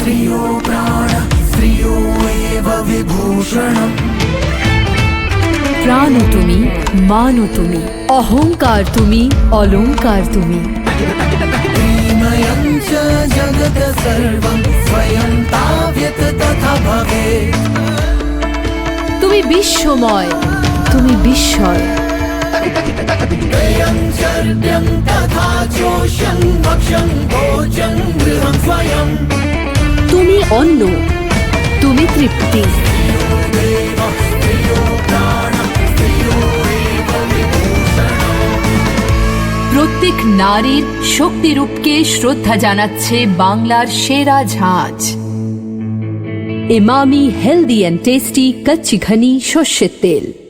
स्त्रियो प्राण स्त्रियो एव विभूषणम्। প্রাণ তুমি, মানো তুমি, অহংকার তুমি, অলংকার তুমি। त्रिमयं च जगत् सर्वं स्वयं ताव्यत् तथा भवेत्। তুমি বিশ্বময়, তুমি বিস্ময়। त्रयं चर्व्यं तथा चोष्यं भक्ष्यं भोजं गृहं स्वयं। তুমি অন্ন, তুমি তৃপ্তি। প্রত্যেক নারীর শক্তিরূপকে শ্রদ্ধা জানাচ্ছে বাংলার সেরা ঝাঁজ। ইমামি হেলদি অ্যান্ড টেস্টি কচ্চি ঘনি সর্ষের তেল।